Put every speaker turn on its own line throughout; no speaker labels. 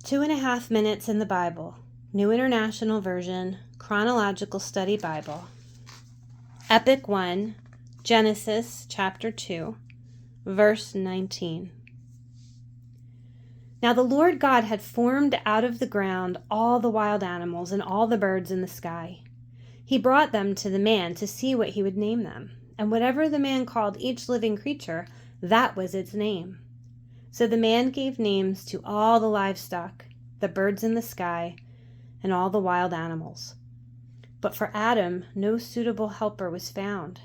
2.5 Minutes in the Bible, New International Version, Chronological Study Bible. Epic 1, Genesis chapter 2, verse 19. Now the Lord God had formed out of the ground all the wild animals and all the birds in the sky. He brought them to the man to see what he would name them. And whatever the man called each living creature, that was its name. So the man gave names to all the livestock, the birds in the sky, and all the wild animals. But for Adam no suitable helper was found.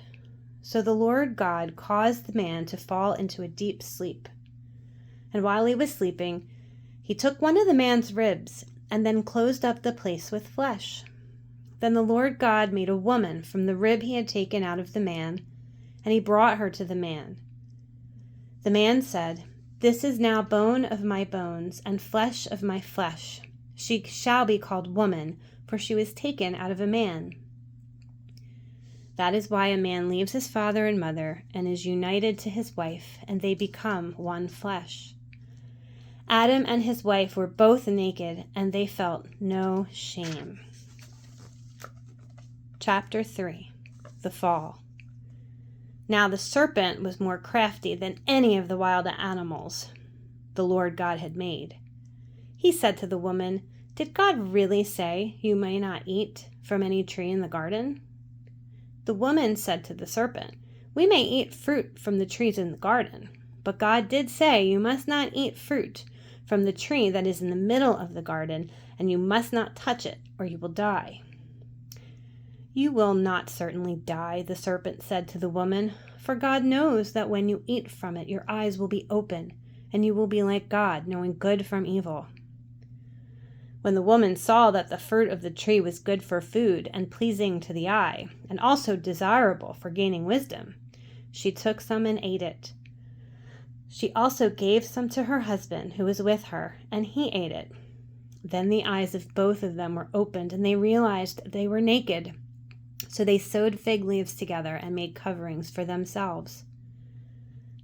So the Lord God caused the man to fall into a deep sleep. And while he was sleeping, he took one of the man's ribs and then closed up the place with flesh. Then the Lord God made a woman from the rib he had taken out of the man, and he brought her to the man. The man said, "This is now bone of my bones and flesh of my flesh. She shall be called woman, for she was taken out of a man." That is why a man leaves his father and mother and is united to his wife, and they become one flesh. Adam and his wife were both naked, and they felt no shame. Chapter 3, The Fall. Now the serpent was more crafty than any of the wild animals the Lord God had made. He said to the woman, "Did God really say you may not eat from any tree in the garden?" The woman said to the serpent, "We may eat fruit from the trees in the garden, but God did say you must not eat fruit from the tree that is in the middle of the garden, and you must not touch it, or you will die." "You will not certainly die," the serpent said to the woman, "for God knows that when you eat from it, your eyes will be open, and you will be like God, knowing good from evil." When the woman saw that the fruit of the tree was good for food and pleasing to the eye, and also desirable for gaining wisdom, she took some and ate it. She also gave some to her husband who was with her, and he ate it. Then the eyes of both of them were opened, and they realized that they were naked. So they sewed fig leaves together and made coverings for themselves.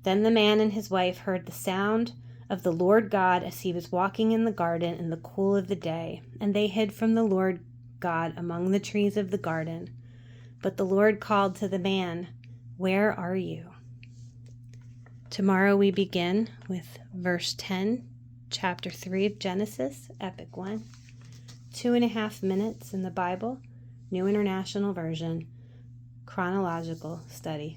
Then the man and his wife heard the sound of the Lord God as he was walking in the garden in the cool of the day, and they hid from the Lord God among the trees of the garden. But the Lord called to the man, "Where are you?" Tomorrow we begin with verse 10, chapter 3 of Genesis, Epic 1, 2.5 Minutes in the Bible, New International Version, Chronological Study